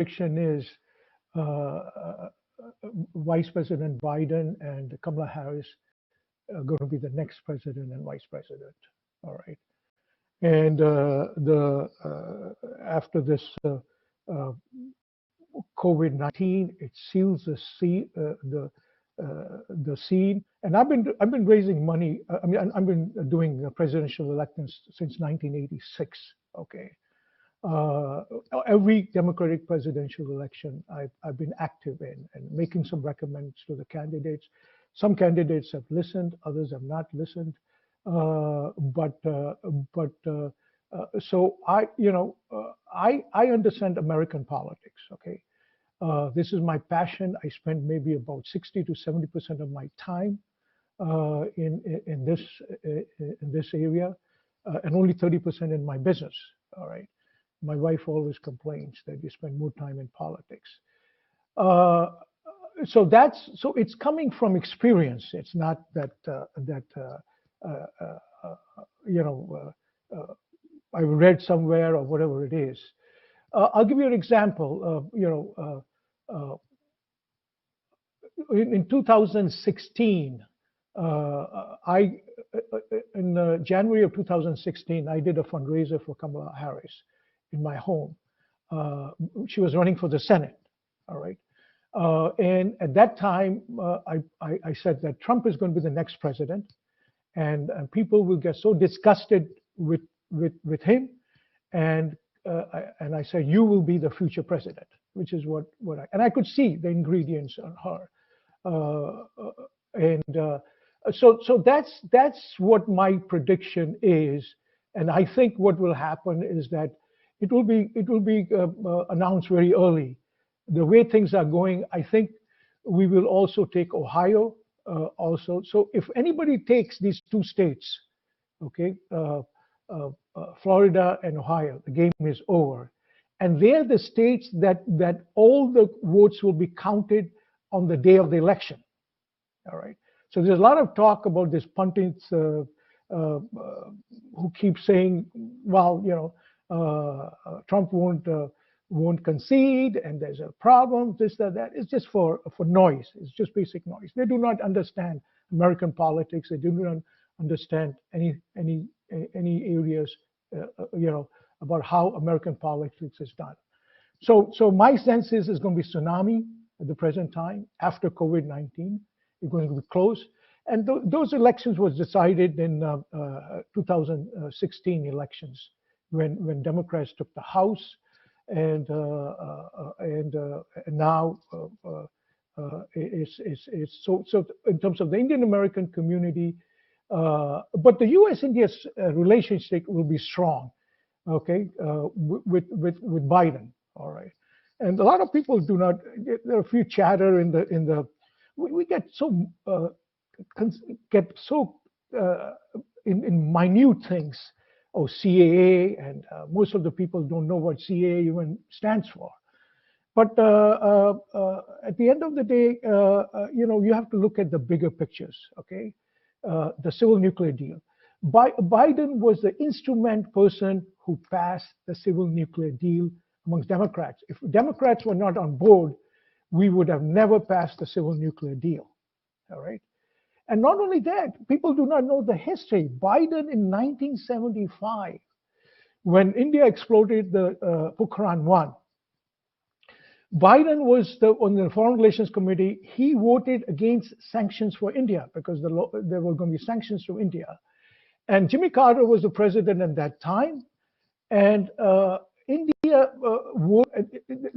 prediction is Vice President Biden and Kamala Harris are going to be the next president and vice president. All right. And after this COVID-19, it seals the scene. And I've been raising money. I mean, I've been doing presidential elections since 1986. Okay. Every Democratic presidential election I've been active in and making some recommends to the candidates. Some candidates have listened, others have not listened. So I understand American politics. Okay, this is my passion. I spend maybe about 60 to 70% of my time in this area, and only 30% in my business. All right. My wife always complains that you spend more time in politics. So it's coming from experience. It's not that I read somewhere or whatever it is. I'll give you an example. In 2016, in January of 2016, I did a fundraiser for Kamala Harris in my home. She was running for the Senate. All right. And at that time, I said that Trump is going to be the next president, and people will get so disgusted with him, and I said, you will be the future president, which is what I could see the ingredients on her, so that's what my prediction is, and I think what will happen is that it will be announced very early. The way things are going, I think we will also take Ohio also. So if anybody takes these two states, okay, Florida and Ohio, the game is over. And they're the states that all the votes will be counted on the day of the election. All right. So there's a lot of talk about this pundits who keep saying, well, Trump won't concede, and there's a problem, this, that. It's just for noise. It's just basic noise. They do not understand American politics. They do not understand any areas, about how American politics is done. So my sense is it's going to be tsunami at the present time after COVID-19. It's going to be close. And those elections was decided in 2016 elections when Democrats took the House, and now it's so in terms of the Indian American community, but the U.S.-India relationship will be strong, okay, with Biden, all right. And a lot of people do not. There are a few chatter in the. We get so in minute things. Oh, CAA, and most of the people don't know what CAA even stands for. But at the end of the day, you have to look at the bigger pictures, okay? The civil nuclear deal. Biden was the instrument person who passed the civil nuclear deal amongst Democrats. If Democrats were not on board, we would have never passed the civil nuclear deal, all right? And not only that, people do not know the history. Biden in 1975, when India exploded the Pokhran-1, Biden was on the Foreign Relations Committee. He voted against sanctions for India because there were going to be sanctions to India. And Jimmy Carter was the president at that time. And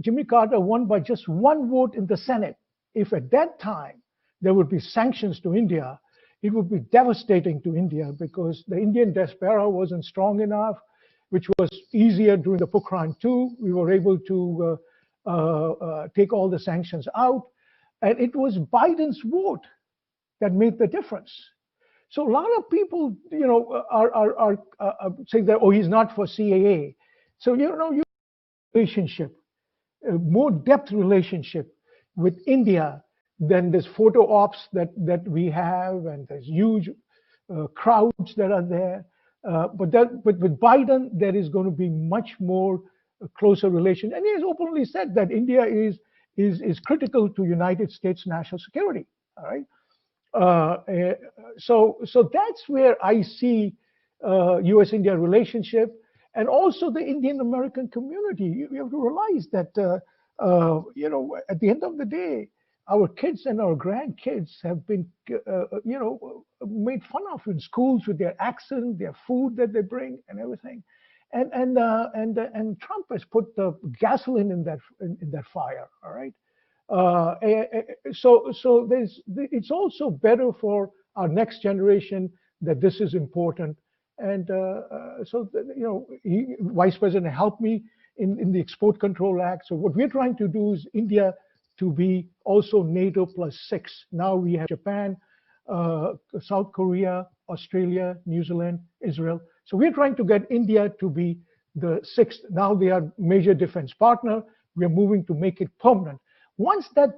Jimmy Carter won by just one vote in the Senate. If at that time there would be sanctions to India, it would be devastating to India because the Indian diaspora wasn't strong enough, which was easier during the Pokhran II. We were able to take all the sanctions out. And it was Biden's vote that made the difference. So a lot of people, are saying that, oh, he's not for CAA. So, you relationship, more depth relationship with India than this photo ops that we have, and there's huge crowds that are there. But with Biden, there is going to be much more closer relations. And he has openly said that India is critical to United States national security. All right. So that's where I see U.S.-India relationship, and also the Indian-American community. You have to realize that at the end of the day, our kids and our grandkids have been made fun of in schools with their accent, their food that they bring, and everything. And Trump has put the gasoline in that fire. All right. So it's also better for our next generation that this is important. And Vice President helped me in the Export Control Act. So what we're trying to do is India to be also NATO +6. Now we have Japan, South Korea, Australia, New Zealand, Israel. So we're trying to get India to be the 6th. Now they are major defense partner. We're moving to make it permanent. Once that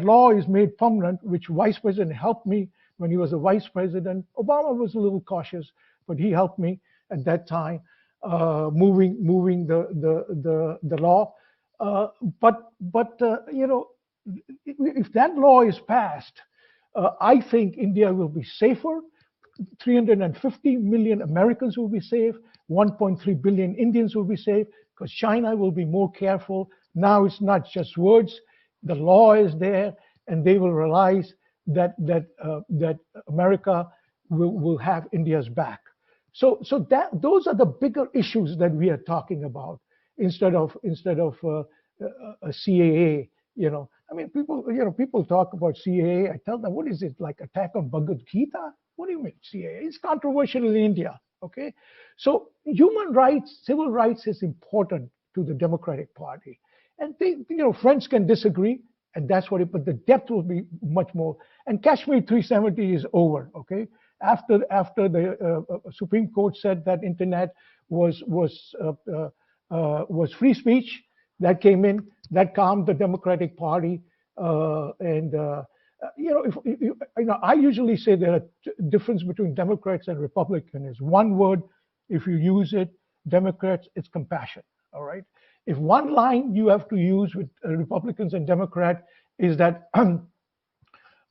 law is made permanent, which Vice President helped me when he was a Vice President, Obama was a little cautious, but he helped me at that time moving the law. If that law is passed, I think India will be safer. 350 million Americans will be safe. 1.3 billion Indians will be safe because China will be more careful. Now it's not just words. The law is there, and they will realize that America will have India's back. So those are the bigger issues that we are talking about instead of a CAA. I mean, people talk about CAA. I tell them, what is it, like attack on Bhagavad Gita? What do you mean CAA? It's controversial in India. Okay, so human rights, civil rights is important to the Democratic Party. And friends can disagree, and that's what but the depth will be much more. And Kashmir 370 is over, okay? After the Supreme Court said that internet was free speech, that came in, that calmed the Democratic Party. I usually say there are difference between Democrats and Republicans is one word. If you use it, Democrats, it's compassion, all right? If one line you have to use with Republicans and Democrats is that to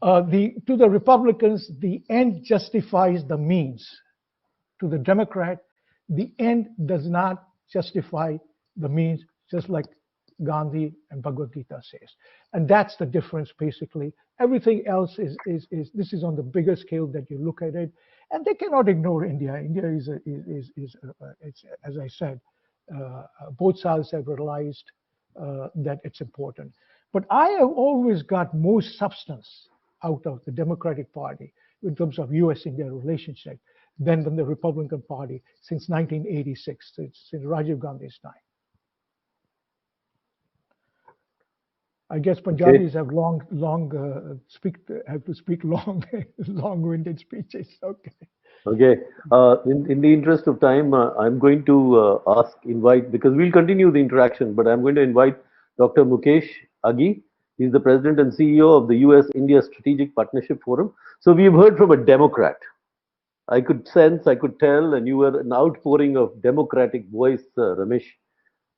the Republicans, the end justifies the means. To the Democrat, the end does not justify the means, just like Gandhi and Bhagavad Gita says. And that's the difference, basically. Everything else is this is on the bigger scale that you look at it. And they cannot ignore India. India is as I said, both sides have realized that it's important. But I have always got more substance out of the Democratic Party in terms of U.S.-India relationship than the Republican Party since 1986, since Rajiv Gandhi's time. I guess Punjabis have have to speak long-winded speeches. Okay. Okay. In the interest of time, I'm going to invite, because we'll continue the interaction, but I'm going to invite Dr. Mukesh Aghi. He's the president and CEO of the U.S.-India Strategic Partnership Forum. So we've heard from a Democrat. I could sense, I could tell, and you were an outpouring of democratic voice, Ramesh.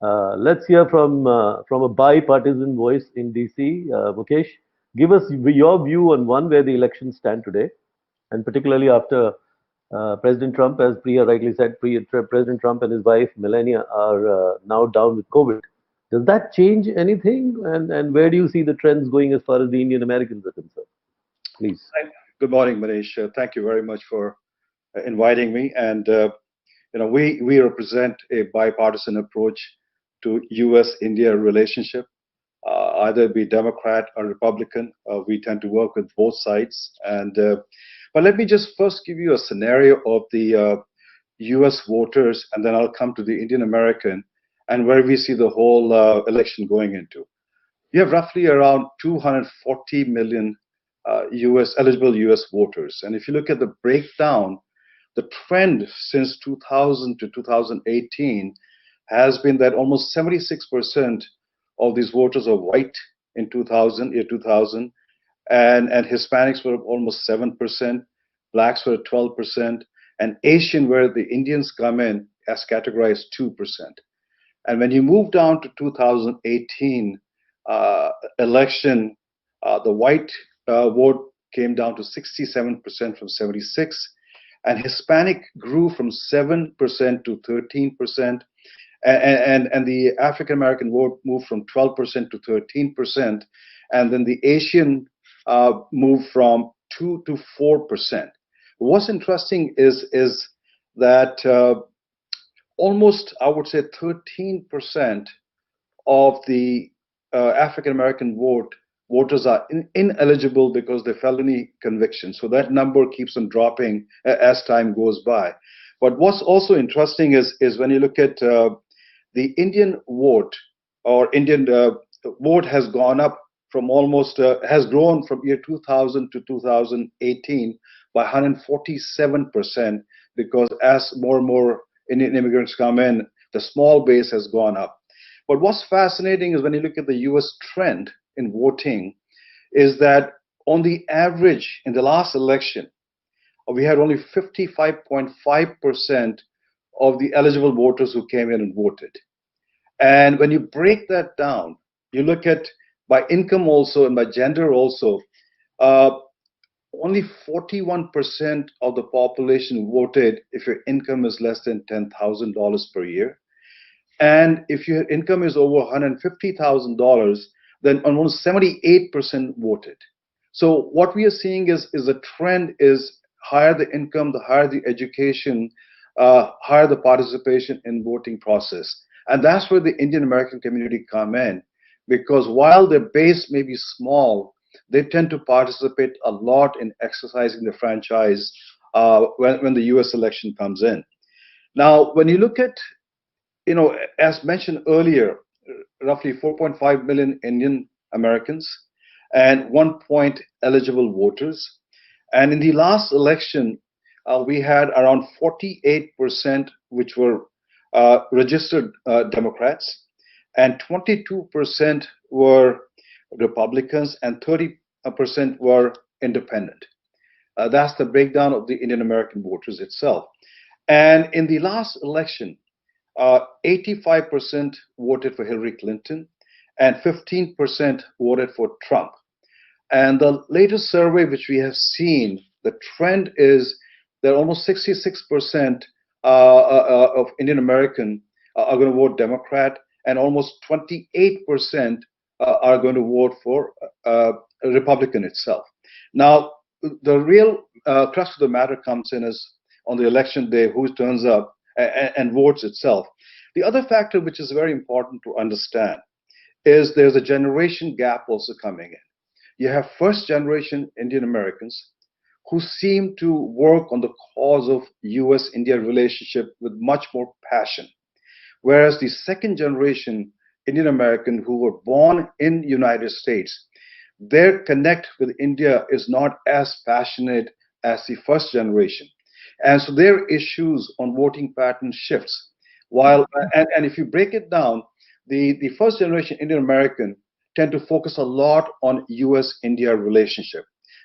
Let's hear from a bipartisan voice in DC. Mukesh, give us your view on where the elections stand today, and particularly after President Trump, as Priya rightly said, President Trump and his wife Melania are now down with COVID. Does that change anything? And where do you see the trends going as far as the Indian Americans are concerned? Please. Good morning, Manish. Thank you very much for inviting me. And we represent a bipartisan approach to U.S.-India relationship. Either be Democrat or Republican, we tend to work with both sides. But let me just first give you a scenario of the U.S. voters, and then I'll come to the Indian American and where we see the whole election going into. You have roughly around 240 million eligible U.S. voters. And if you look at the breakdown, the trend since 2000 to 2018 has been that almost 76% of these voters are white in year 2000, and Hispanics were almost 7%, blacks were 12%, and Asian, where the Indians come in, as categorized 2%. And when you move down to 2018 election, the white vote came down to 67% from 76, and Hispanic grew from 7% to 13%, and the African American vote moved from 12% to 13%, and then the Asian moved from 2 to 4%. What's interesting is that almost, I would say, 13% of the African American voters are ineligible because they felony convictions. So that number keeps on dropping as time goes by. But what's also interesting is when you look at the Indian vote, or Indian vote has gone up from almost, has grown from year 2000 to 2018 by 147%, because as more and more Indian immigrants come in, the small base has gone up. But what's fascinating is when you look at the US trend in voting, is that on the average in the last election, we had only 55.5% of the eligible voters who came in and voted. And when you break that down, you look at by income also and by gender also, only 41% of the population voted if your income is less than $10,000 per year. And if your income is over $150,000, then almost 78% voted. So what we are seeing is the trend is higher the income, the higher the education, higher the participation in voting process. And that's where the Indian American community come in, because while their base may be small, they tend to participate a lot in exercising the franchise when the US election comes in. Now, when you look at, as mentioned earlier, roughly 4.5 million Indian Americans and 1 point eligible voters. And in the last election, we had around 48%, which were registered Democrats, and 22% were Republicans, and 30% were independent. That's the breakdown of the Indian American voters itself. And in the last election, 85% voted for Hillary Clinton and 15% voted for Trump. And the latest survey which we have seen, the trend is that almost 66% of Indian American are going to vote Democrat, and almost 28% are going to vote for a Republican itself. Now, the real crux of the matter comes in is on the election day, who turns up and votes itself. The other factor which is very important to understand is there's a generation gap also coming in. You have first generation Indian Americans who seem to work on the cause of US-India relationship with much more passion, whereas the second generation Indian American who were born in the United States, their connect with India is not as passionate as the first generation. And so their issues on voting pattern shifts. While and if you break it down, the first generation Indian American tend to focus a lot on US-India relationship,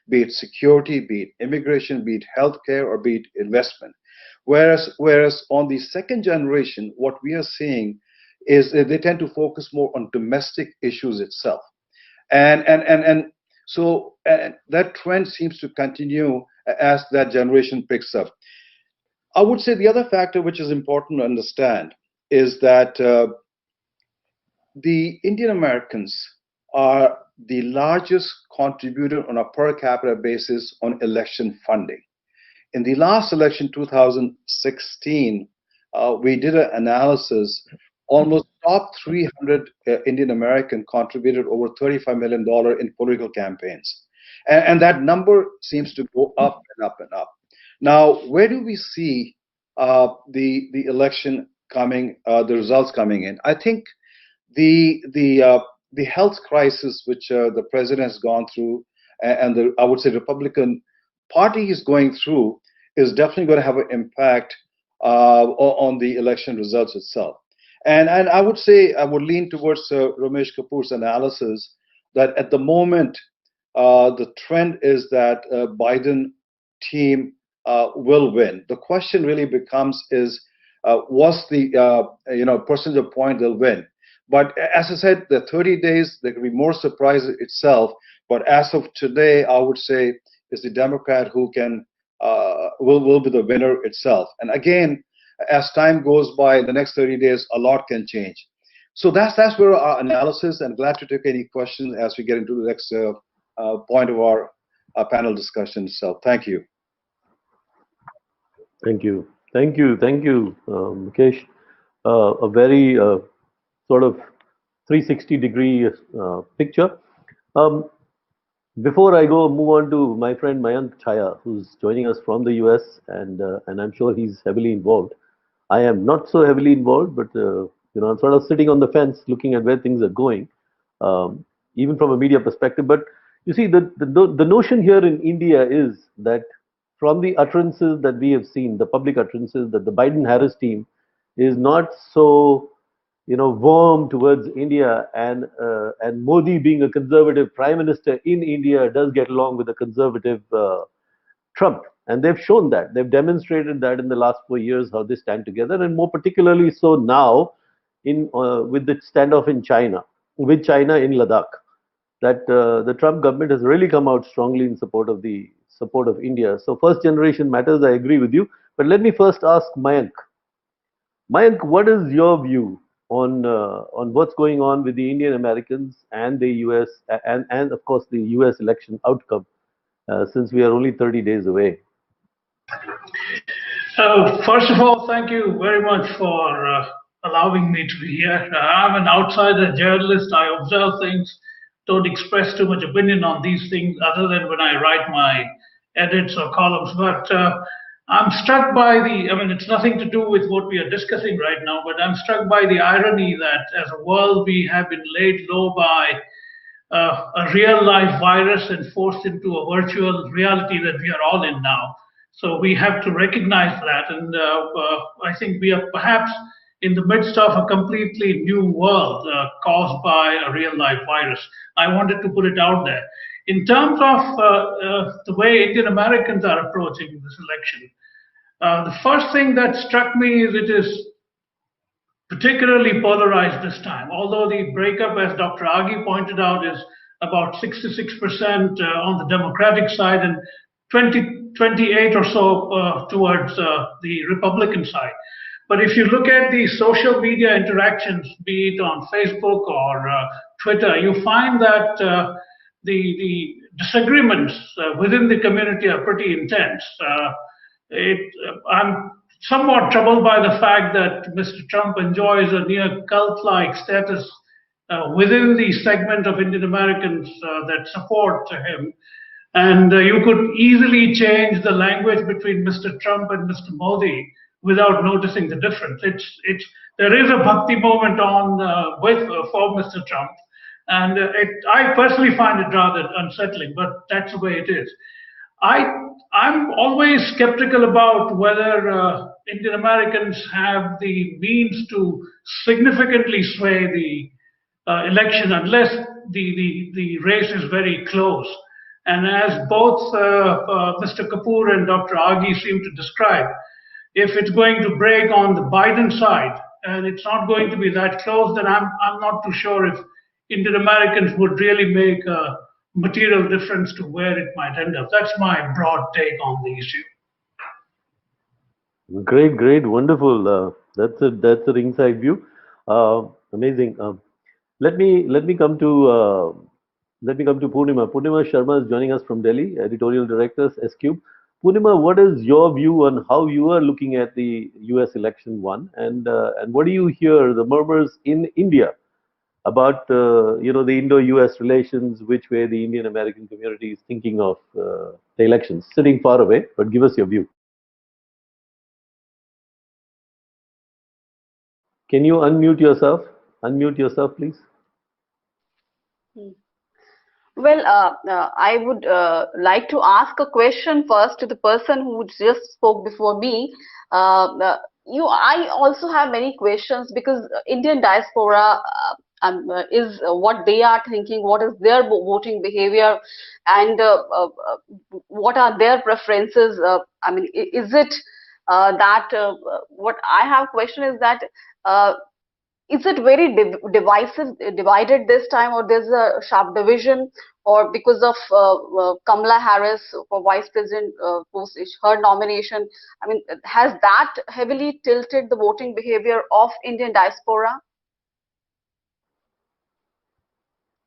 be it security, be it immigration, be it healthcare, or be it investment. Whereas on the second generation, what we are seeing is that they tend to focus more on domestic issues itself. And so that trend seems to continue as that generation picks up. I would say the other factor which is important to understand is that the Indian Americans are the largest contributor on a per capita basis on election funding. In the last election, 2016, we did an analysis. Almost top 300 Indian American contributed over $35 million in political campaigns. And that number seems to go up and up and up. Now, where do we see the election coming, the results coming in? I think the health crisis which the president has gone through, and I would say Republican Party is going through, is definitely going to have an impact on the election results itself. And I would say I would lean towards Ramesh Kapoor's analysis that at the moment the trend is that Biden team will win. The question really becomes is what's the percentage of point they'll win. But as I said, the 30 days, there could be more surprise itself. But as of today, I would say it's the Democrat who can will be the winner itself. And again, as time goes by, the next 30 days, a lot can change. So that's where our analysis, and glad to take any questions as we get into the next point of our panel discussion. So thank you. Thank you. Thank you. Thank you, Mukesh. A very sort of 360-degree picture. Before I move on to my friend Mayank Chaya, who's joining us from the US, and I'm sure he's heavily involved. I am not so heavily involved, but I'm sort of sitting on the fence, looking at where things are going, even from a media perspective. But you see, the notion here in India is that from the utterances that we have seen, the public utterances, that the Biden-Harris team is not so warm towards India, and Modi, being a conservative prime minister in India, does get along with a conservative Trump. And they've shown that. They've demonstrated that in the last 4 years, how they stand together, and more particularly so now with the standoff in China, with China in Ladakh, that the Trump government has really come out strongly in support of India. So first generation matters, I agree with you. But let me first ask Mayank. Mayank, what is your view on what's going on with the Indian Americans and the US, and of course the US election outcome, since we are only 30 days away? First of all, thank you very much for allowing me to be here. I'm an outsider journalist. I observe things, don't express too much opinion on these things other than when I write my edits or columns. But I'm struck by it's nothing to do with what we are discussing right now, but I'm struck by the irony that as a world we have been laid low by a real life virus and forced into a virtual reality that we are all in now. So we have to recognize that. And I think we are perhaps in the midst of a completely new world caused by a real life virus. I wanted to put it out there. In terms of the way Indian Americans are approaching this election, the first thing that struck me is it is particularly polarized this time. Although the breakup, as Dr. Agi pointed out, is about 66% on the Democratic side and 28 or so towards the Republican side. But if you look at the social media interactions, be it on Facebook or Twitter, you find that the disagreements within the community are pretty intense. I'm somewhat troubled by the fact that Mr. Trump enjoys a near cult-like status within the segment of Indian Americans that support him. And you could easily change the language between Mr. Trump and Mr. Modi without noticing the difference. There is a bhakti moment on for Mr. Trump, and I personally find it rather unsettling, but that's the way it is. I'm always skeptical about whether Indian Americans have the means to significantly sway the election unless the race is very close. And as both Mr. Kapoor and Dr. Agi seem to describe, if it's going to break on the Biden side and it's not going to be that close, then I'm not too sure if Indian Americans would really make a material difference to where it might end up. That's my broad take on the issue. Great, wonderful. That's a ringside view. Amazing. Let me come to Purnima. Purnima Sharma is joining us from Delhi, editorial director, S-Cube. Purnima, what is your view on how you are looking at the U.S. election one, and what do you hear the murmurs in India about the Indo-U.S. relations, which way the Indian American community is thinking of the elections, sitting far away, but give us your view. Can you unmute yourself? Unmute yourself, please. Well, I would like to ask a question first to the person who just spoke before me. I also have many questions because Indian diaspora is what they are thinking, what is their voting behavior, and what are their preferences. Is it what I have question is that is it very divided this time, or there's a sharp division, or because of Kamala Harris for vice president post, her nomination? I mean, has that heavily tilted the voting behavior of Indian diaspora?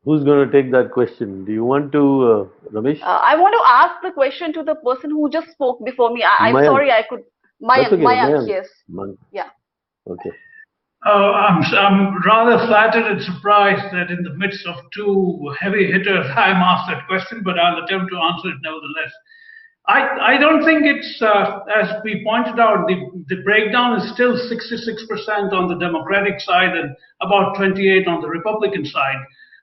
Who's going to take that question? Do you want to, Ramesh? I want to ask the question to the person who just spoke before me. I'm Mayank. sorry, I could. That's okay. Mayank, yes. Mayank. Yeah. Okay. I'm rather flattered and surprised that in the midst of two heavy hitters, I'm asked that question, but I'll attempt to answer it nevertheless. I don't think it's, as we pointed out, the breakdown is still 66% on the Democratic side and about 28 on the Republican side,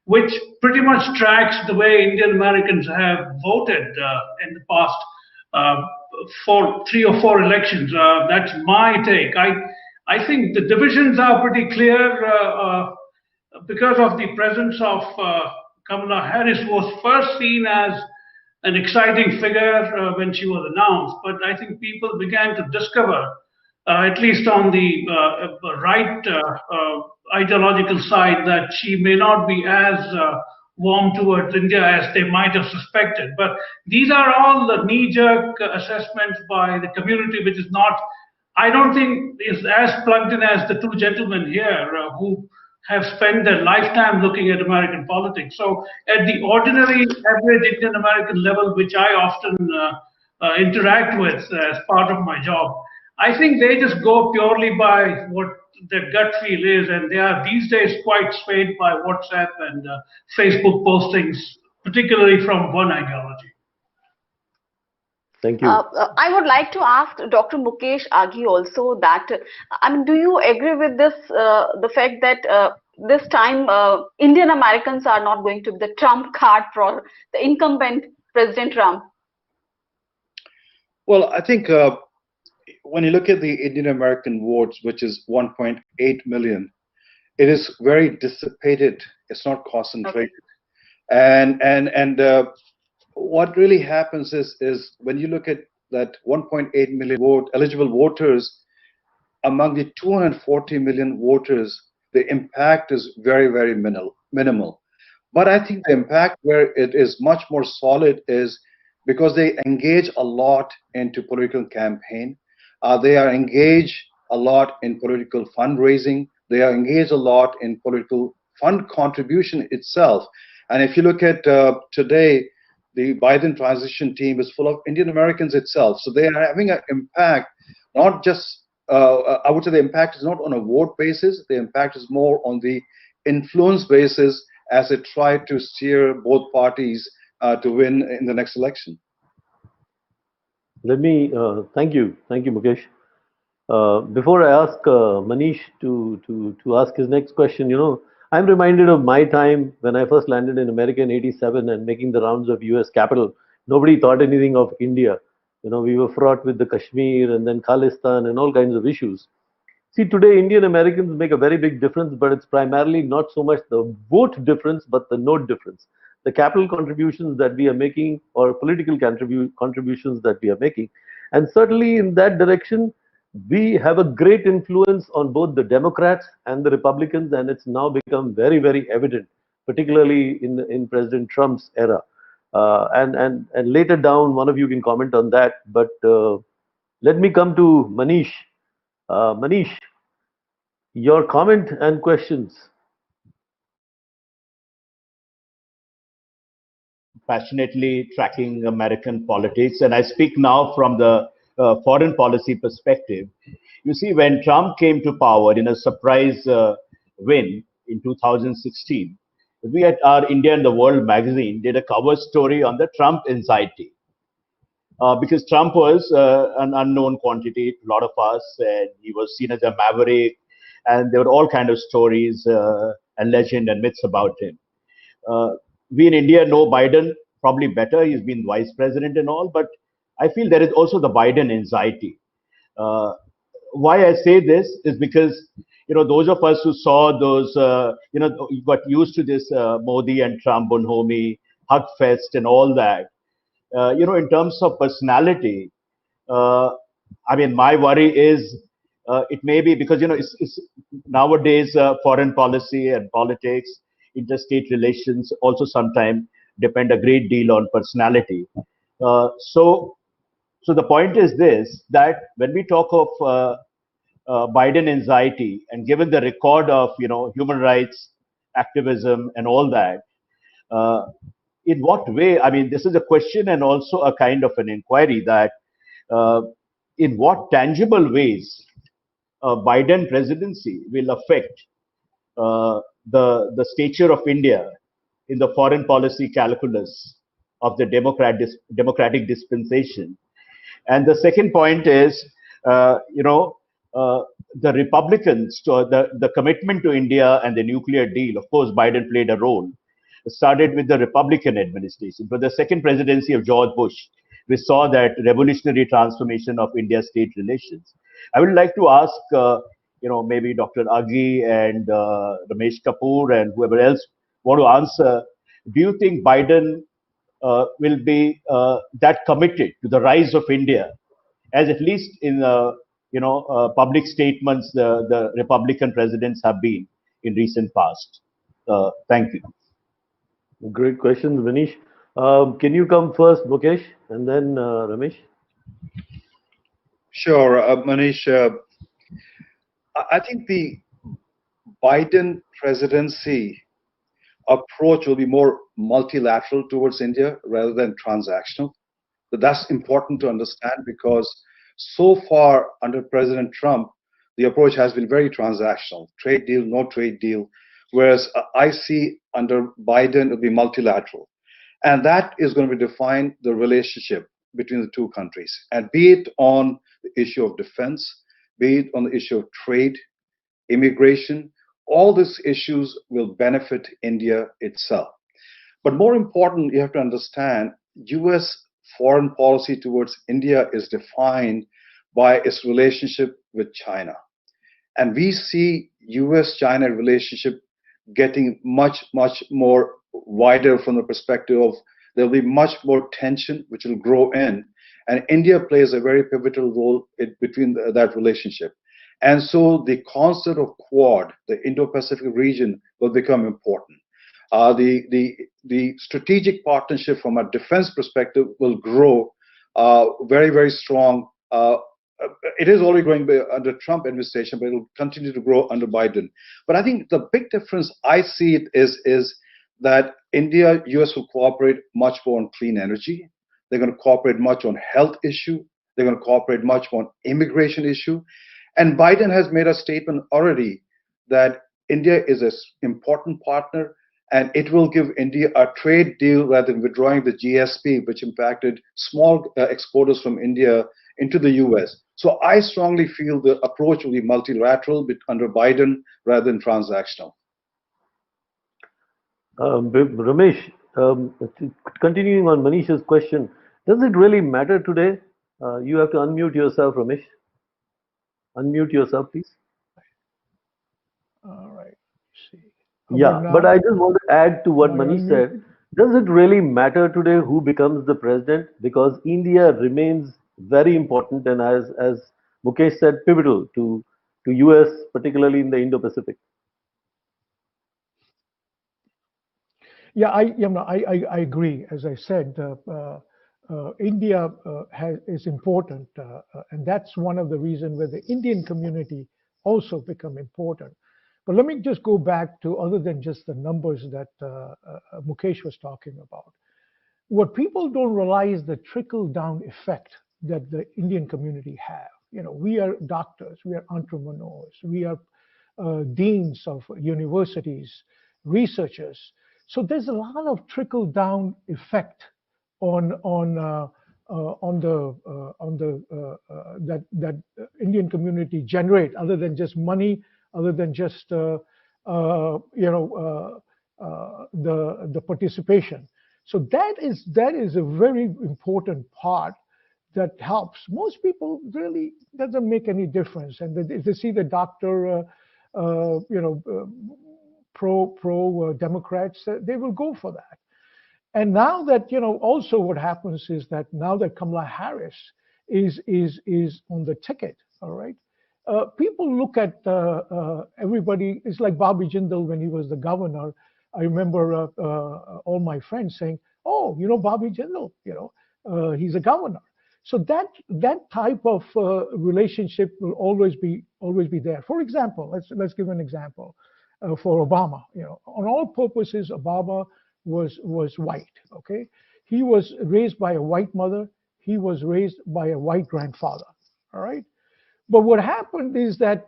which pretty much tracks the way Indian Americans have voted in the past 3 or 4 elections. That's my take. I think the divisions are pretty clear because of the presence of Kamala Harris, who was first seen as an exciting figure when she was announced. But I think people began to discover, at least on the right ideological side, that she may not be as warm towards India as they might have suspected. But these are all the knee-jerk assessments by the community, which is not, I don't think, is as plugged in as the two gentlemen here who have spent their lifetime looking at American politics. So at the ordinary average Indian American level, which I often interact with as part of my job, I think they just go purely by what their gut feel is, and they are these days quite swayed by WhatsApp and Facebook postings, particularly from one ideology. Thank you. I would like to ask Dr. Mukesh Aghi also that, I mean, do you agree with this, the fact that this time Indian Americans are not going to be the trump card for the incumbent President Trump? Well, I think when you look at the Indian American votes, which is 1.8 million, it is very dissipated. It's not concentrated. Okay. And what really happens is when you look at that 1.8 million eligible voters, among the 240 million voters, the impact is very, very minimal. But I think the impact where it is much more solid is because they engage a lot into political campaign. They are engaged a lot in political fundraising. They are engaged a lot in political fund contribution itself. And if you look at today, the Biden transition team is full of Indian Americans itself. So they are having an impact, not just, I would say the impact is not on a vote basis. The impact is more on the influence basis as they try to steer both parties to win in the next election. Let me, thank you, Mukesh. Before I ask Manish to ask his next question, you know, I'm reminded of my time when I first landed in America in '87 and making the rounds of US Capitol. Nobody thought anything of India. You know, we were fraught with the Kashmir and then Khalistan and all kinds of issues. See, today Indian Americans make a very big difference, but it's primarily not so much the vote difference, but the note difference. The capital contributions that we are making, or political contributions that we are making. And certainly in that direction, we have a great influence on both the Democrats and the Republicans, and it's now become very, very evident, particularly in President Trump's era. And later down, one of you can comment on that. But let me come to Manish. Manish, your comment and questions. Passionately tracking American politics, and I speak now from the foreign policy perspective. You see, when Trump came to power in a surprise win in 2016, we at our India and the World magazine did a cover story on the Trump anxiety. Because Trump was an unknown quantity to a lot of us, and he was seen as a maverick, and there were all kinds of stories and legend and myths about him. We in India know Biden probably better. He's been vice president and all, but I feel there is also the Biden anxiety. Why I say this is because, you know, those of us who saw those, you know, got used to this Modi and Trump bonhomie, hug fest and all that, you know, in terms of personality, I mean, my worry is it may be because, it's nowadays foreign policy and politics, interstate relations also sometimes depend a great deal on personality. So the point is this, that when we talk of Biden anxiety, and given the record of, human rights activism and all that, uh, in what way? I mean, this is a question and also a kind of an inquiry that uh, in what tangible ways Biden presidency will affect the stature of India in the foreign policy calculus of the democratic dispensation. And the second point is, the Republicans, to the commitment to India and the nuclear deal. Of course, Biden played a role. It started with the Republican administration. For the second presidency of George Bush, we saw that revolutionary transformation of India's state relations. I would like to ask, maybe Dr. Aghi and Ramesh Kapoor and whoever else want to answer. Do you think Biden will be that committed to the rise of India, as at least in public statements the Republican presidents have been in recent past? Thank you. Great questions, Manish. Can you come first, Mukesh, and then Ramesh? Sure, Manish. I think the Biden presidency approach will be more multilateral towards India rather than transactional. But that's important to understand because so far under President Trump, the approach has been very transactional, trade deal, no trade deal, whereas I see under Biden it'll be multilateral. And that is going to define the relationship between the two countries. And be it on the issue of defense, be it on the issue of trade, immigration, all these issues will benefit India itself. But more important, you have to understand US foreign policy towards India is defined by its relationship with China. And we see US China relationship getting much, much more wider from the perspective of there'll be much more tension, which will grow in. And India plays a very pivotal role between that relationship. And so the concept of Quad, the Indo-Pacific region, will become important. The strategic partnership from a defense perspective will grow very, very strong. It is already growing under Trump administration, but it will continue to grow under Biden. But I think the big difference I see it is that India, US will cooperate much more on clean energy. They're going to cooperate much on health issue. They're going to cooperate much more on immigration issue. And Biden has made a statement already that India is an important partner and it will give India a trade deal rather than withdrawing the GSP, which impacted small exporters from India into the US. So I strongly feel the approach will be multilateral under Biden rather than transactional. Ramesh, continuing on Manish's question, does it really matter today? You have to unmute yourself, Ramesh. Unmute yourself, please. All right. See. Yeah, but I just want to add to what Manish said. Does it really matter today who becomes the president? Because India remains very important and, as Mukesh said, pivotal to US, particularly in the Indo-Pacific. Yeah, I agree. As I said, India is important, and that's one of the reasons where the Indian community also become important. But let me just go back to other than just the numbers that Mukesh was talking about. What people don't realize the trickle-down effect that the Indian community have. We are doctors, we are entrepreneurs, we are deans of universities, researchers. So there's a lot of trickle-down effect that Indian community generate, other than just money, other than just the participation. So that is a very important part that helps. Most people really doesn't make any difference, and if they see the doctor, pro Democrats, they will go for that. And now that also what happens is that now that Kamala Harris is on the ticket. All right. People look at everybody. It's like Bobby Jindal when he was the governor. I remember all my friends saying, "Oh, you know Bobby Jindal, he's a governor." So that type of relationship will always be there. For example, let's give an example for Obama. On all purposes, Obama was white. Okay, he was raised by a white mother. He was raised by a white grandfather. All right. But what happened is that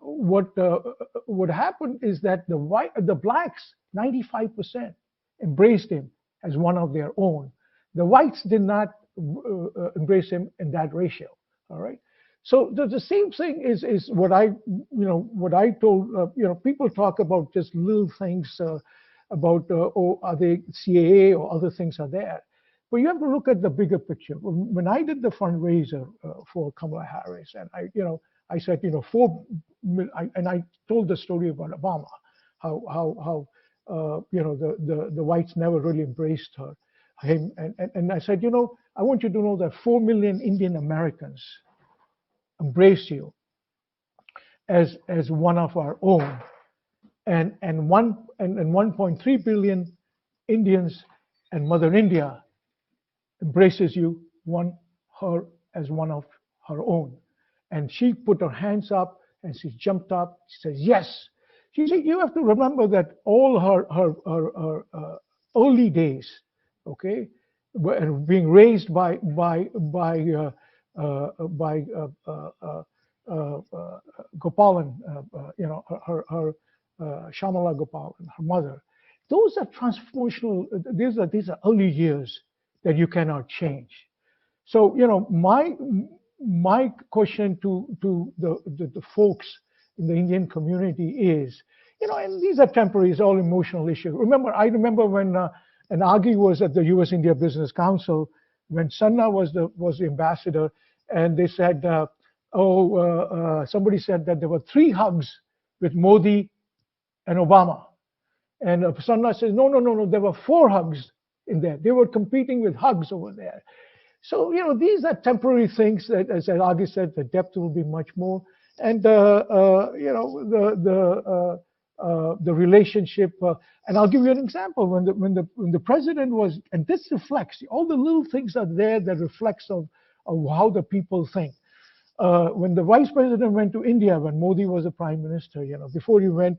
what happened is that the blacks 95% embraced him as one of their own. The whites did not embrace him in that ratio. All right. So the same thing is what I told people talk about just little things about are they CAA or other things are there. But you have to look at the bigger picture. When I did the fundraiser for Kamala Harris, and I said, and I told the story about Obama, how the whites never really embraced him, and I said, I want you to know that 4 million Indian Americans embrace you as one of our own, and 1.3 billion Indians and Mother India embraces you, her as one of her own. And she put her hands up and she jumped up. She says, yes. She said, you have to remember that all her early days, okay, were being raised by Gopalan, her Shamala Gopalan, her mother. Those are transformational. These are early years that you cannot change. So my question to the folks in the Indian community is, and these are temporary, it's all emotional issues. I remember when and Agi was at the U.S.-India Business Council when Sanna was the ambassador, and they said, somebody said that there were 3 hugs with Modi and Obama, and Sanna says, no, there were 4 hugs in there. They were competing with hugs over there. So, these are temporary things that, as Agi said, the depth will be much more. And, the relationship, and I'll give you an example. When the president was, and this reflects, all the little things are there that reflects of how the people think. When the vice president went to India, when Modi was the prime minister, before he went,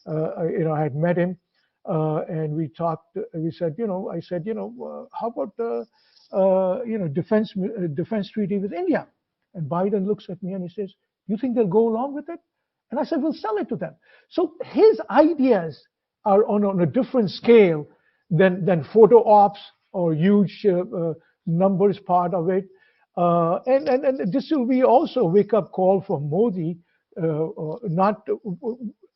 I had met him. And we talked. We said, I said, how about defense treaty with India? And Biden looks at me and he says, you think they'll go along with it? And I said, we'll sell it to them. So his ideas are on a different scale than photo ops or huge numbers part of it. And this will be also a wake-up call for Modi,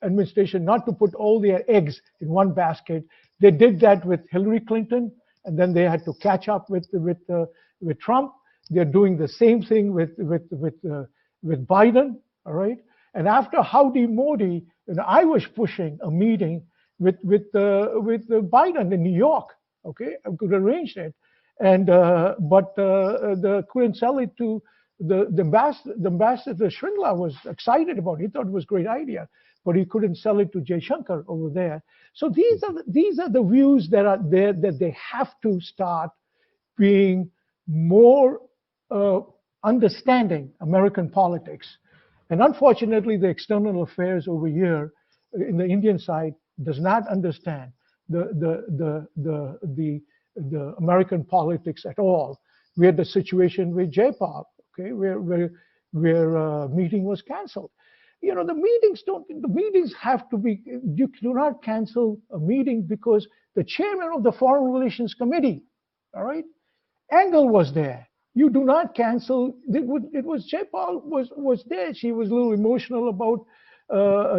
administration not to put all their eggs in one basket. They did that with Hillary Clinton, and then they had to catch up with Trump. They're doing the same thing with Biden. All right. And after Howdy Modi, I was pushing a meeting with Biden in New York. Okay, I could arrange it, and but the couldn't sell it to the ambassador Shringla was excited about it. He thought it was a great idea, but he couldn't sell it to Jay Shankar over there. So these are the views that are there that they have to start being more understanding American politics. And unfortunately, the external affairs over here in the Indian side does not understand the American politics at all. We had the situation with Jaipal, okay, where meeting was canceled. The meetings have to be, you do not cancel a meeting because the chairman of the Foreign Relations Committee, all right, Engel was there. You do not cancel, it was Jaipal was there. She was a little emotional about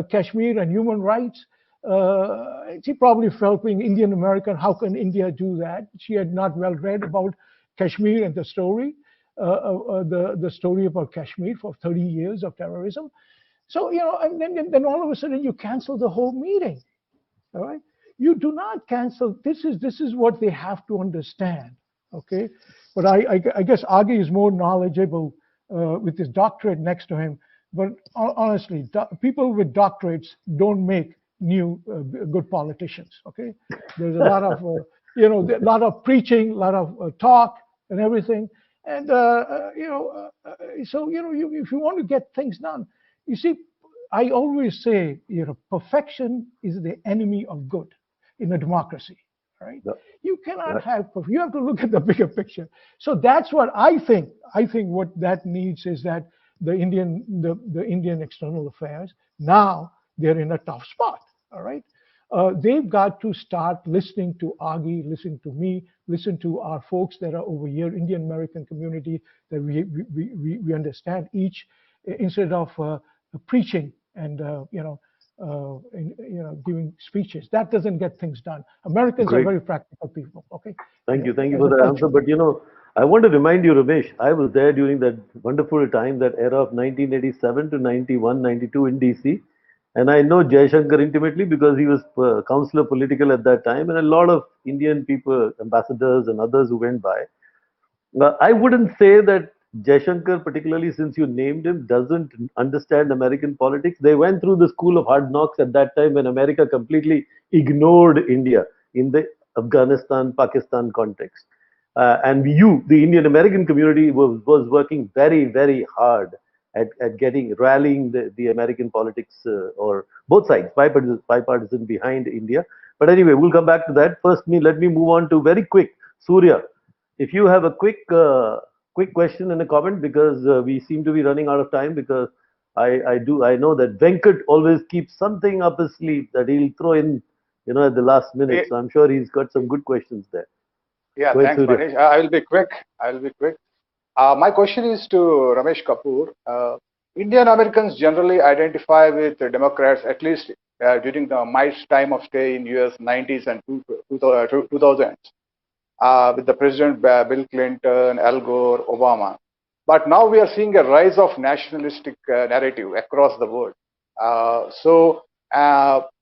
Kashmir and human rights. She probably felt being Indian American, how can India do that? She had not well read about Kashmir and the story about Kashmir for 30 years of terrorism. So, and then all of a sudden you cancel the whole meeting, all right? You do not cancel, this is what they have to understand, okay? But I guess Agi is more knowledgeable with his doctorate next to him. But honestly, people with doctorates don't make new good politicians. Okay, there's a lot of a lot of preaching, a lot of talk and everything, and so if you want to get things done, you see, I always say perfection is the enemy of good in a democracy. Right? Yeah. You cannot have. You have to look at the bigger picture. So that's what I think. I think what that needs is that the Indian external affairs now they're in a tough spot. All right, they've got to start listening to Agi, listening to me, listen to our folks that are over here, Indian American community that we understand each, instead of preaching and giving speeches. That doesn't get things done. Americans Great. are very practical people. Okay. Thank you for the answer. But I want to remind you, Ramesh, I was there during that wonderful time, that era of 1987 to 91, 92 in DC. And I know Jaishankar intimately because he was counselor political at that time, and a lot of Indian people, ambassadors and others who went by. I wouldn't say that Jaishankar, particularly since you named him, doesn't understand American politics. They went through the school of hard knocks at that time when America completely ignored India in the Afghanistan, Pakistan context. And the Indian American community, was working very, very hard at rallying the American politics, or both sides, bipartisan behind India. But anyway, we'll come back to that. First, let me move on to very quick, Surya. If you have a quick question and a comment, because we seem to be running out of time, because I know that Venkat always keeps something up his sleeve that he'll throw in, at the last minute. So I'm sure he's got some good questions there. Yeah, Go ahead, thanks, Surya. Manish. I will be quick. My question is to Ramesh Kapoor. Indian Americans generally identify with the Democrats, at least during my time of stay in US 90s and 2000s. With the President Bill Clinton, Al Gore, Obama. But now we are seeing a rise of nationalistic narrative across the world.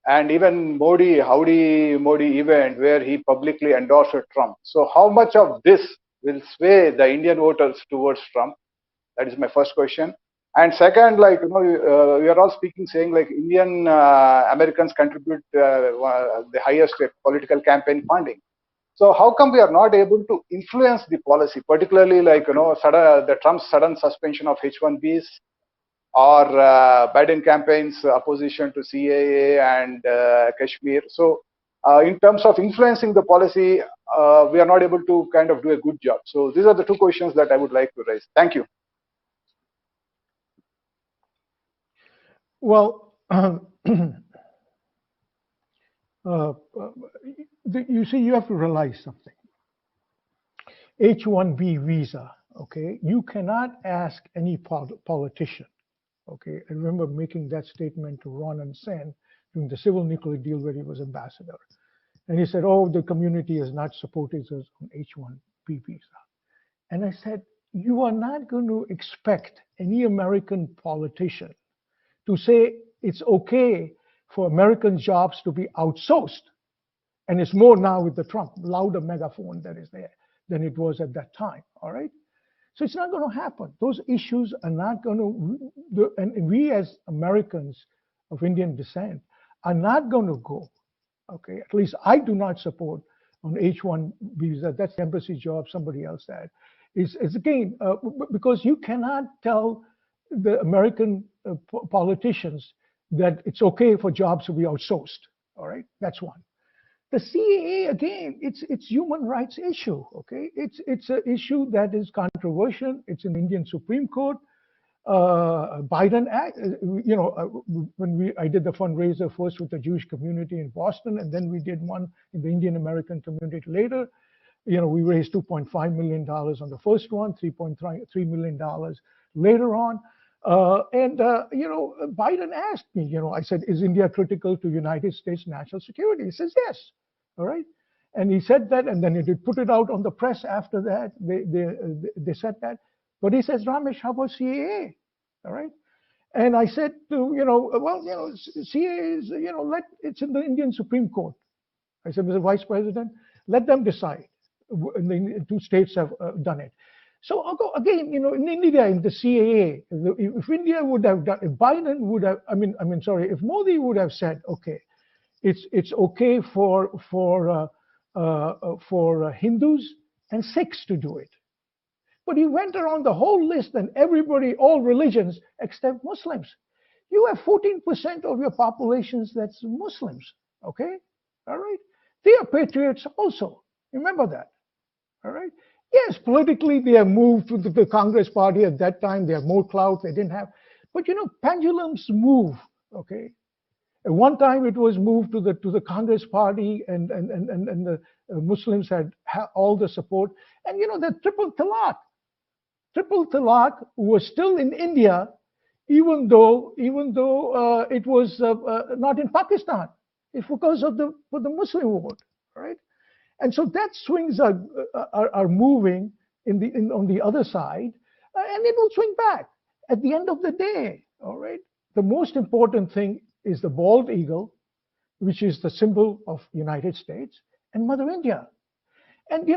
And even Howdy Modi event where he publicly endorsed Trump. So how much of this will sway the Indian voters towards Trump? That is my first question. And second, we are all saying Indian Americans contribute the highest political campaign funding. So how come we are not able to influence the policy, particularly the Trump's sudden suspension of H-1Bs, or Biden campaign's opposition to CAA and Kashmir? So in terms of influencing the policy, we are not able to kind of do a good job. So these are the two questions that I would like to raise. Thank you. Well, you see, you have to realize something. H-1B visa, okay? You cannot ask any politician, okay? I remember making that statement to Ron and Sen during the civil nuclear deal where he was ambassador. And he said, oh, the community is not supporting us on H-1B visa. And I said, you are not going to expect any American politician to say it's okay for American jobs to be outsourced. And it's more now with the Trump, louder megaphone that is there than it was at that time, all right? So it's not going to happen. Those issues are not going to, and we as Americans of Indian descent are not going to go, okay? At least I do not support on H-1 visa. That's embassy job, somebody else had. It's again, because you cannot tell the American politicians that it's okay for jobs to be outsourced, all right? That's one. The CAA, again, it's human rights issue, okay? It's an issue that is controversial. It's in the Indian Supreme Court. Biden, when I did the fundraiser first with the Jewish community in Boston, and then we did one in the Indian American community later. We raised $2.5 million on the first one, $3.3 million later on. Biden asked me, I said, is India critical to United States national security? He says, yes. All right. And he said that, and then he did put it out on the press after that. They said that. But he says, Ramesh, how about CAA? All right. And I said to, CAA is, it's in the Indian Supreme Court. I said, Mr. Vice President, let them decide. the two states have done it. So again, in India, in the CAA, if India would have done, if Biden would have, if Modi would have said, okay, it's okay for Hindus and Sikhs to do it, but he went around the whole list and everybody, all religions except Muslims. You have 14% of your populations that's Muslims, okay? All right? They are patriots also. Remember that, all right? Yes, politically they have moved to the Congress party at that time. They have more clout. They didn't have, but pendulums move, okay? At one time it was moved to the Congress party, and the Muslims had all the support. And the triple talaq was still in India, even though it was not in Pakistan. It's because of the Muslim vote, right? And so that swings are moving on the other side, and it will swing back at the end of the day. All right. The most important thing is the bald eagle, which is the symbol of United States, and Mother India. And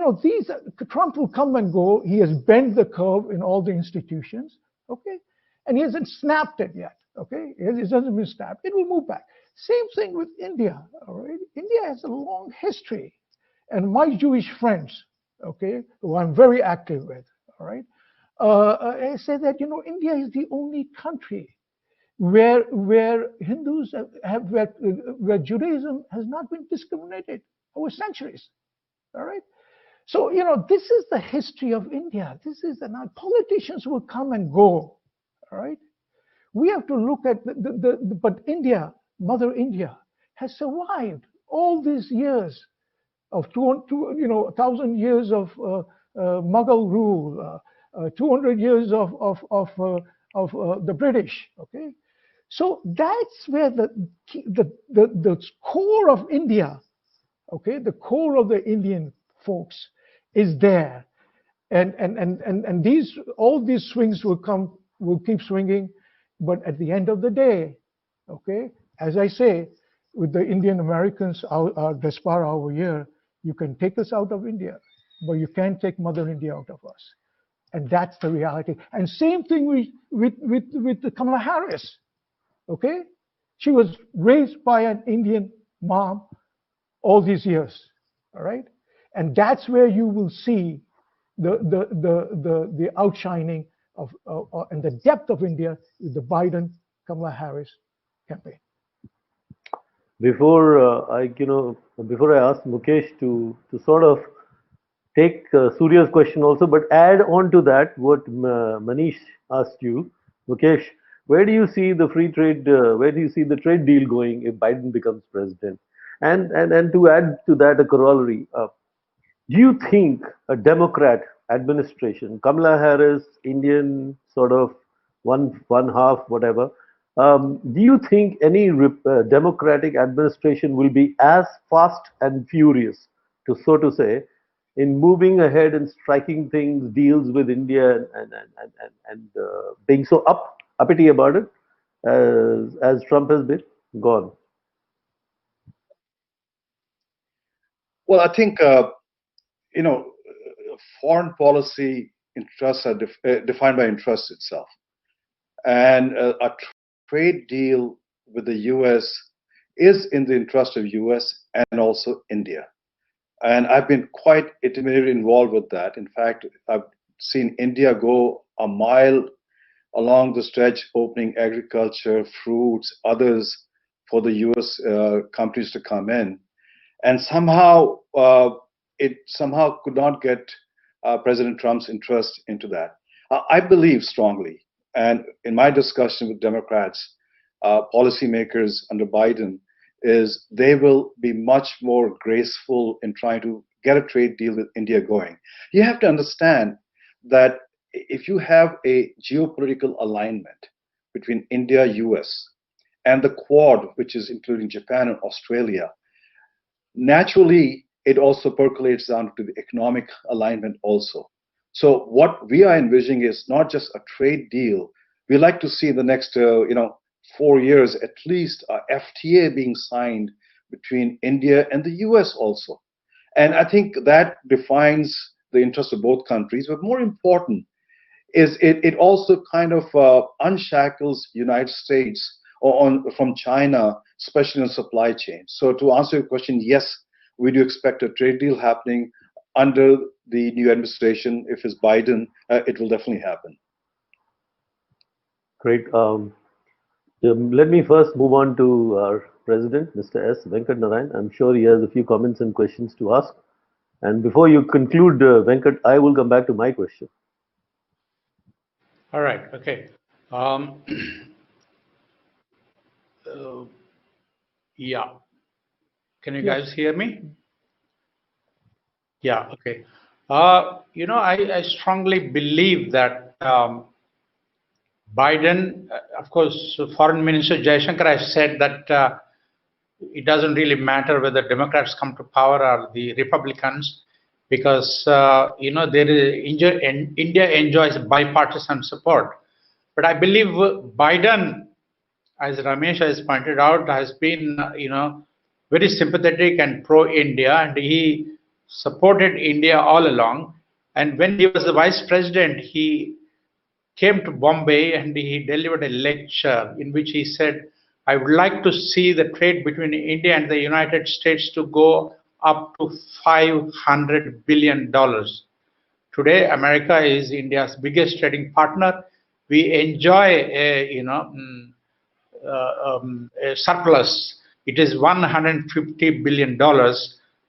Trump will come and go. He has bent the curve in all the institutions, okay, and he hasn't snapped it yet, okay. It hasn't been snapped. It will move back. Same thing with India, all right. India has a long history, and my Jewish friends, okay, who I'm very active with, all right, I say that India is the only country where Hindus where Judaism has not been discriminated over centuries, all right. So this is the history of India. This is now politicians will come and go, all right. We have to look at but India, Mother India, has survived all these years of 1,000 years of Mughal rule, 200 years of the British, okay. So that's where the core of India, okay, the core of the Indian folks is there, and all these swings will keep swinging, but at the end of the day, okay, as I say, with the Indian Americans, our diaspora over here, you can take us out of India, but you can't take Mother India out of us, and that's the reality. And same thing with the Kamala Harris, okay, she was raised by an Indian mom all these years, all right. And that's where you will see the outshining of and the depth of India with the Biden-Kamala Harris campaign. Before before I ask Mukesh to sort of take Surya's question also, but add on to that what Manish asked you, Mukesh, where do you see the free trade? Where do you see the trade deal going if Biden becomes president? And to add to that a corollary. Do you think a Democrat administration, Kamala Harris, Indian sort of one half, whatever, do you think any Democratic administration will be as fast and furious, so to say, in moving ahead and striking deals with India and being so uppity about it as Trump has been? Gone. Well, I think foreign policy interests are defined by interest itself. And a trade deal with the US is in the interest of US and also India. And I've been quite intimately involved with that. In fact, I've seen India go a mile along the stretch, opening agriculture, fruits, others for the US companies to come in. And somehow, it somehow could not get President Trump's interest into that. I believe strongly, and in my discussion with Democrats, policymakers under Biden, is they will be much more graceful in trying to get a trade deal with India going. You have to understand that if you have a geopolitical alignment between India, US, and the Quad, which is including Japan and Australia, naturally, it also percolates down to the economic alignment also. So what we are envisioning is not just a trade deal. We like to see in the next 4 years at least a FTA being signed between India and the US also. And I think that defines the interest of both countries. But more important is it also kind of unshackles United States from China, especially on supply chain. So to answer your question, yes, we do expect a trade deal happening under the new administration. If it's Biden, it will definitely happen. Great. Let me first move on to our president, Mr. S. Venkat Narayan. I'm sure he has a few comments and questions to ask. And before you conclude, Venkat, I will come back to my question. All right. Okay. Yeah. Can you guys hear me? Yeah. Okay. I strongly believe that Biden, of course, Foreign Minister Jaishankar has said that it doesn't really matter whether Democrats come to power or the Republicans, because there is India enjoys bipartisan support. But I believe Biden, as Ramesh has pointed out, has been very sympathetic and pro-India, and he supported India all along. And when he was the vice president, he came to Bombay and he delivered a lecture in which he said, I would like to see the trade between India and the United States to go up to $500 billion. Today, America is India's biggest trading partner. We enjoy a surplus. It is $150 billion.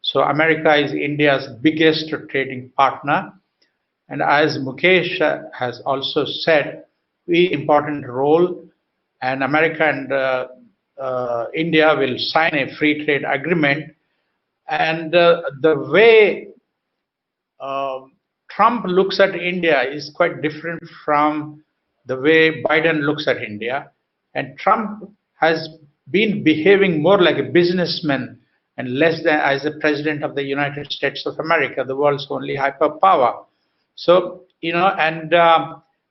So America is India's biggest trading partner. And as Mukesh has also said, we important role, and America and India will sign a free trade agreement. And the way Trump looks at India is quite different from the way Biden looks at India. And Trump has been behaving more like a businessman and less than as a president of the United States of America, the world's only hyperpower. So, and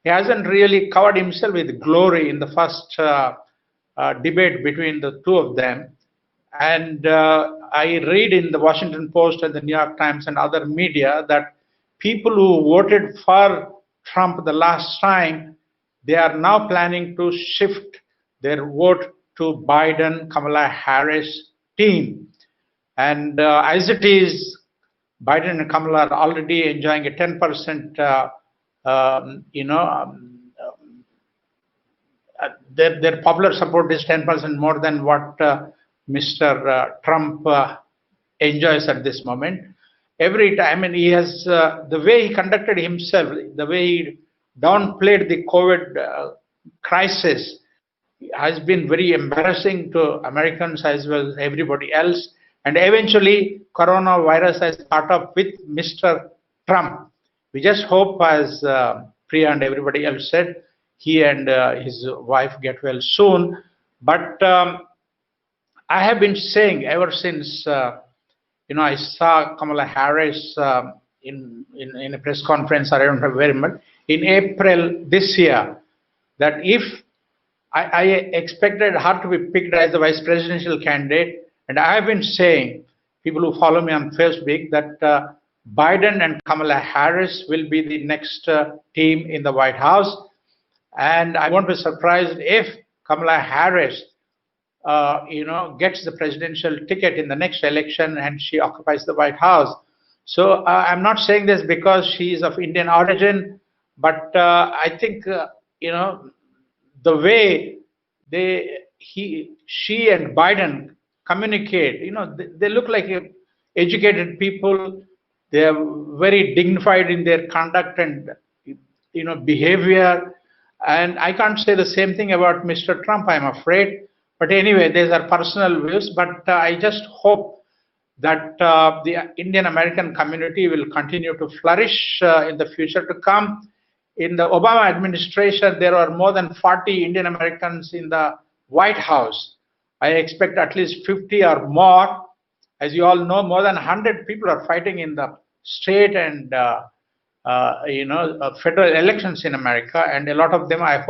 he hasn't really covered himself with glory in the first debate between the two of them. And I read in the Washington Post and the New York Times and other media that people who voted for Trump the last time, they are now planning to shift their vote to Biden, Kamala Harris team. And as it is, Biden and Kamala are already enjoying a 10%, their popular support is 10% more than what Mr. Trump enjoys at this moment. Every time, and he has, the way he conducted himself, the way he downplayed the COVID crisis has been very embarrassing to Americans as well as everybody else. And eventually, coronavirus has caught up with Mr. Trump. We just hope, as Priya and everybody else said, he and his wife get well soon. But I have been saying ever since, I saw Kamala Harris in a press conference, I don't know very much, in April this year, that if I expected her to be picked as the vice presidential candidate. And I have been saying, people who follow me on Facebook, that Biden and Kamala Harris will be the next team in the White House. And I won't be surprised if Kamala Harris, gets the presidential ticket in the next election and she occupies the White House. So I'm not saying this because she is of Indian origin, but I think, the way she and Biden communicate, they look like educated people. They are very dignified in their conduct and behavior. And I can't say the same thing about Mr. Trump, I'm afraid. But anyway, these are personal views. But I just hope that the Indian American community will continue to flourish in the future to come. In the Obama administration, there are more than 40 Indian Americans in the White House. I expect at least 50 or more. As you all know, more than 100 people are fighting in the state and federal elections in America, and a lot of them I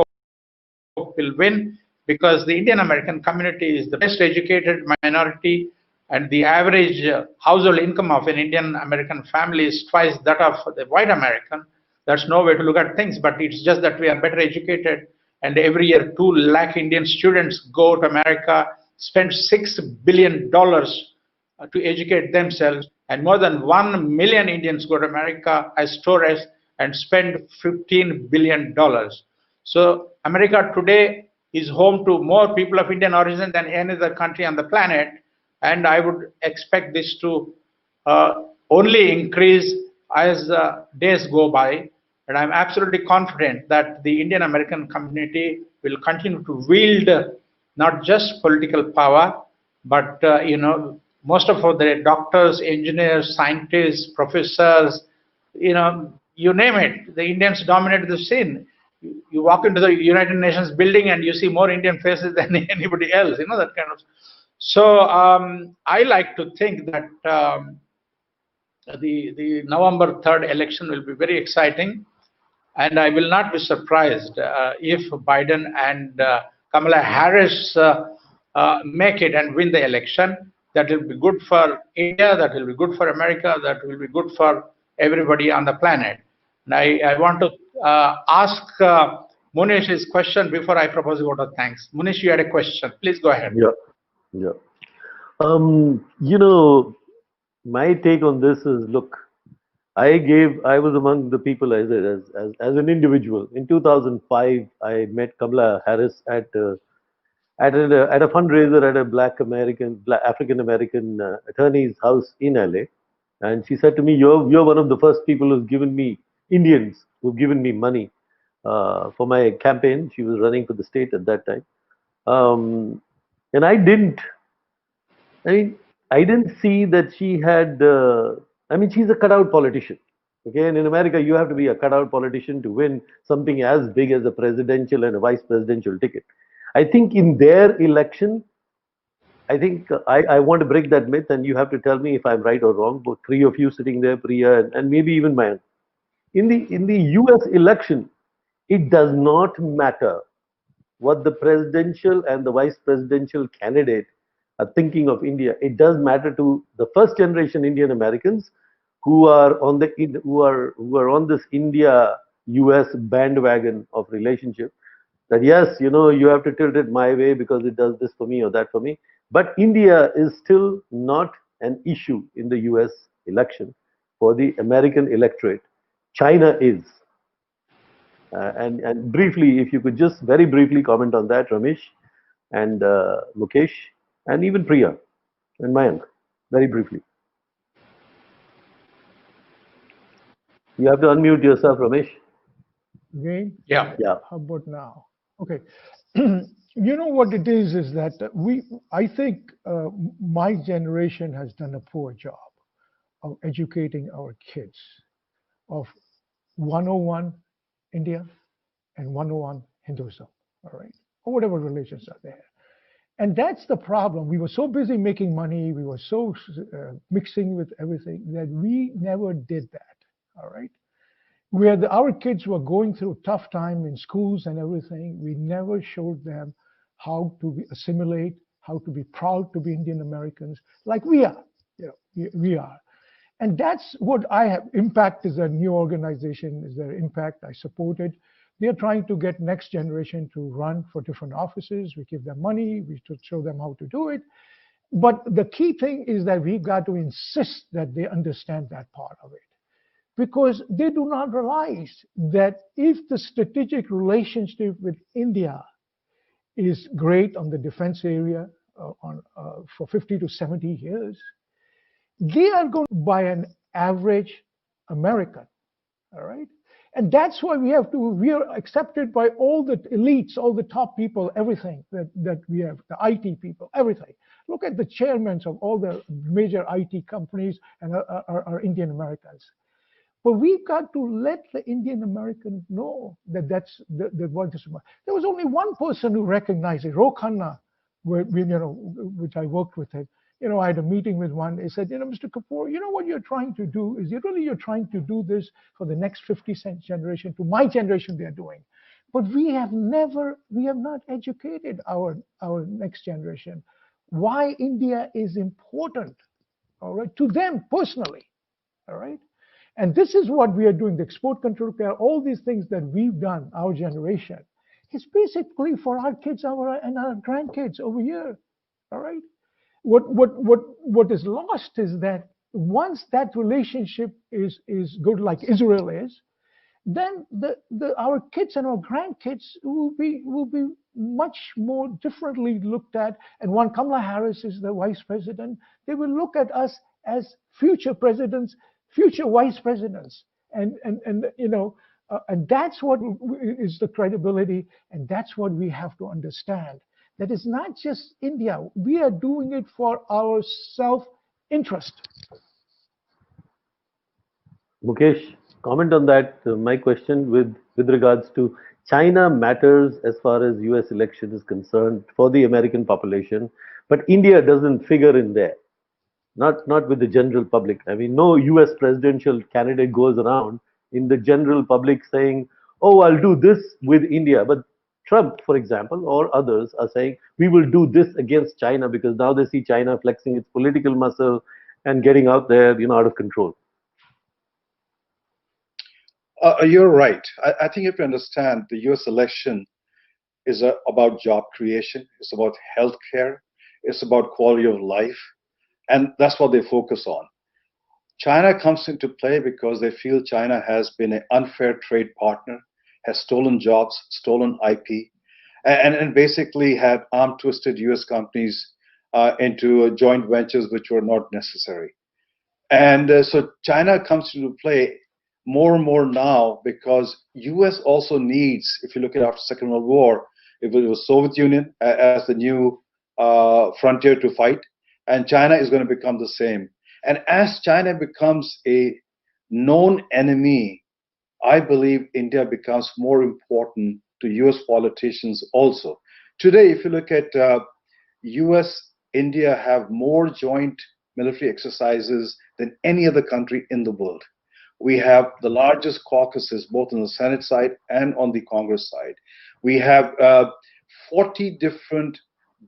hope will win, because the Indian American community is the best educated minority, and the average household income of an Indian American family is twice that of the white American. That's no way to look at things, but it's just that we are better educated, and every year 2 lakh Indian students go to America, spend $6 billion to educate themselves, and more than 1 million Indians go to America as tourists and spend $15 billion. So America today is home to more people of Indian origin than any other country on the planet, and I would expect this to only increase as days go by. And I'm absolutely confident that the Indian American community will continue to wield not just political power, but most of the doctors, engineers, scientists, professors, you name it, the Indians dominate the scene. You walk into the United Nations building and you see more Indian faces than anybody else, that kind of. So I like to think that the November 3rd election will be very exciting, and I will not be surprised if Biden and Kamala Harris make it and win the election. That will be good for India, that will be good for America, that will be good for everybody on the planet. And I want to ask Munish his question before I propose a vote of thanks. Munish, you had a question. Please go ahead. Yeah. My take on this is, look, I was among the people as an individual. In 2005, I met Kamala Harris at a fundraiser at a African American attorney's house in LA, and she said to me, "You're one of the first people who've given me money for my campaign." She was running for the state at that time, and I didn't see that she had. She's a cutout politician. Okay, and in America, you have to be a cutout politician to win something as big as a presidential and a vice presidential ticket. I think in their election, I want to break that myth, and you have to tell me if I'm right or wrong. Both three of you sitting there, Priya, and maybe even Mayank. In the U.S. election, it does not matter what the presidential and the vice presidential candidate are thinking of India. It does matter to the first generation Indian Americans who are on this India-US bandwagon of relationship. That yes, you have to tilt it my way because it does this for me or that for me. But India is still not an issue in the US election for the American electorate. China is. And briefly, if you could just very briefly comment on that, Ramesh and Mukesh, and even Priya and Mayank, very briefly. You have to unmute yourself, Ramesh. Again? Yeah. How about now? Okay. You know what it is that I think my generation has done a poor job of educating our kids of 101 India and 101 Hinduism, all right, or whatever religions are there. And that's the problem. We were so busy making money, we were so mixing with everything that we never did that, all right? Where our kids were going through tough time in schools and everything, we never showed them how to assimilate, how to be proud to be Indian Americans, like we are. We are. And that's what I have. Impact is a new organization, is their Impact. I support it. They're trying to get next generation to run for different offices. We give them money, we show them how to do it. But the key thing is that we've got to insist that they understand that part of it. Because they do not realize that if the strategic relationship with India is great on the defense area for 50 to 70 years, they are going to buy an average American, all right? And that's why we are accepted by all the elites, all the top people, everything that we have, the IT people, everything. Look at the chairmen of all the major IT companies and are Indian Americans. But we've got to let the Indian American know that that's what this is. There was only one person who recognized it, Ro Khanna, which I worked with him. I had a meeting with one. He said, Mr. Kapoor, what you're trying to do is you're trying to do this for the next 50-cent generation. To my generation, they're doing. But we have not educated our next generation. why India is important, all right, to them personally, all right? And this is what we are doing, the export control care, all these things that we've done, our generation, is basically for our kids and our grandkids over here, all right? What is lost is that once that relationship is good, like Israel is, then our kids and our grandkids will be much more differently looked at. And when Kamala Harris is the vice president, they will look at us as future presidents, future vice presidents, and and that's what is the credibility, and that's what we have to understand. That is not just India. We are doing it for our self-interest. Mukesh, comment on that. My question with regards to China matters as far as US election is concerned for the American population, but India doesn't figure in there. Not with the general public. I mean, no US presidential candidate goes around in the general public saying, "Oh, I'll do this with India." But Trump, for example, or others are saying, "We will do this against China," because now they see China flexing its political muscle and getting out there, out of control. You're right. I think if you understand, the US election is about job creation, it's about healthcare, it's about quality of life, and that's what they focus on. China comes into play because they feel China has been an unfair trade partner, has stolen jobs, stolen IP, and basically had arm twisted US companies into joint ventures which were not necessary. And so China comes into play more and more now because US also needs, if you look at after Second World War, it was Soviet Union as the new frontier to fight, and China is going to become the same. And as China becomes a known enemy, I believe India becomes more important to US politicians also. Today, if you look at US, India have more joint military exercises than any other country in the world. We have the largest caucuses, both on the Senate side and on the Congress side. We have 40 different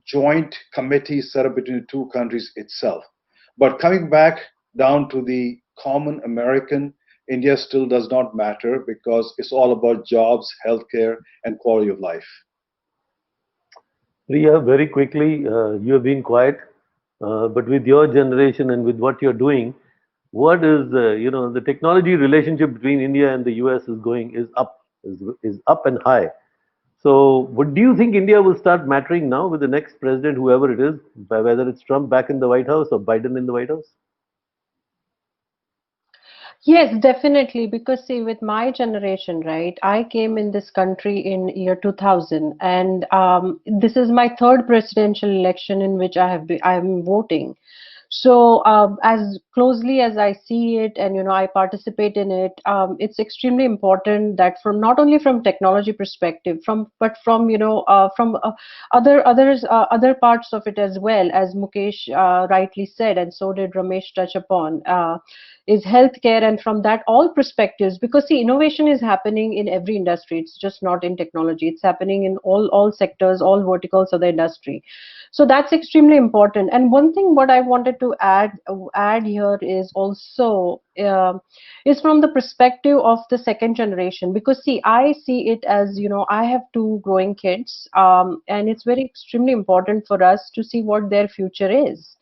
joint committees set up between the two countries itself. But coming back down to the common American, India still does not matter because it's all about jobs, healthcare, and quality of life. Priya, very quickly, you have been quiet, but with your generation and with what you're doing, what is the technology relationship between India and the US is up and high. So, what do you think India will start mattering now with the next president, whoever it is, whether it's Trump back in the White House or Biden in the White House? Yes, definitely. Because see, with my generation, right, I came in this country in year 2000, and this is my third presidential election in which I'm voting. So as closely as I see it, and I participate in it, it's extremely important that from not only from technology perspective, but from other parts of it as well, as Mukesh rightly said, and so did Ramesh touch upon. Is healthcare, and from that all perspectives, because see, innovation is happening in every industry. It's just not in technology. It's happening in all sectors, all verticals of the industry. So that's extremely important. And one thing what I wanted to add here is also is from the perspective of the second generation, because see, I see it as, I have two growing kids, and it's very extremely important for us to see what their future is.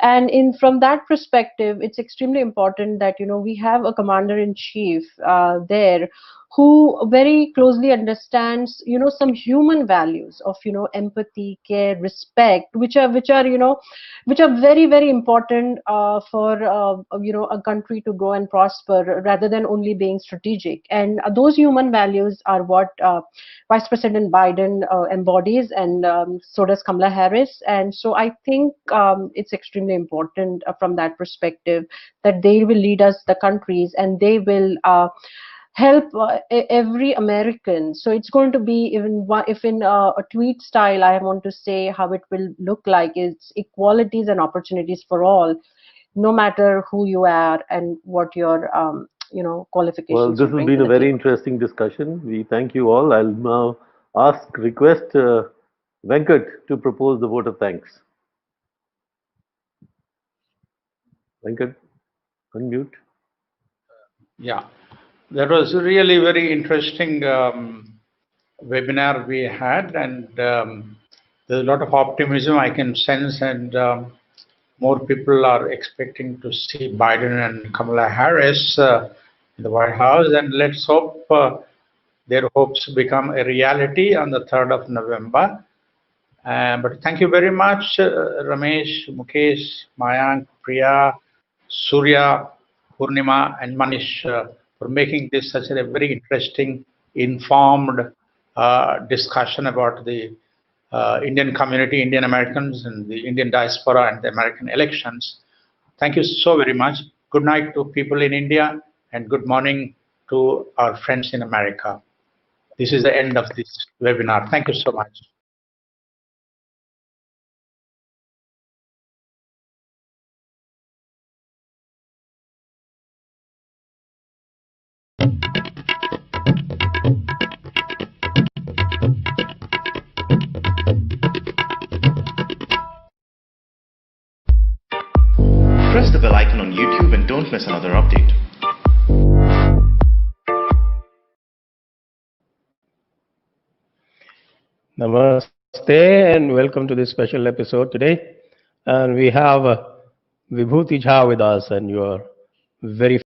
And from that perspective, it's extremely important that we have a commander in chief there who very closely understands some human values of empathy, care, respect, which are very, very important for a country to grow and prosper, rather than only being strategic. And those human values are what Vice President Biden embodies, and so does Kamala Harris. And so I think it's extremely important from that perspective that they will lead us, the countries, and they will help every American. So it's going to be, if in a tweet style, I want to say how it will look like, is equalities and opportunities for all, no matter who you are and what your qualifications. Well, this has been a very interesting discussion. We thank you all. I'll now request Venkat to propose the vote of thanks. Venkat, unmute. Yeah, that was really very interesting webinar we had, and there's a lot of optimism I can sense, and more people are expecting to see Biden and Kamala Harris in the White House, and let's hope their hopes become a reality on the 3rd of November. But thank you very much, Ramesh, Mukesh, Mayank, Priya, Surya, Purnima, and Manish for making this such a very interesting, informed discussion about the Indian community, Indian Americans, and the Indian diaspora and the American elections. Thank you so very much. Good night to people in India, and good morning to our friends in America. This is the end of this webinar. Thank you so much. Press the bell icon on YouTube and don't miss another update. Namaste and welcome to this special episode today. And we have Vibhuti Jha with us, and you are very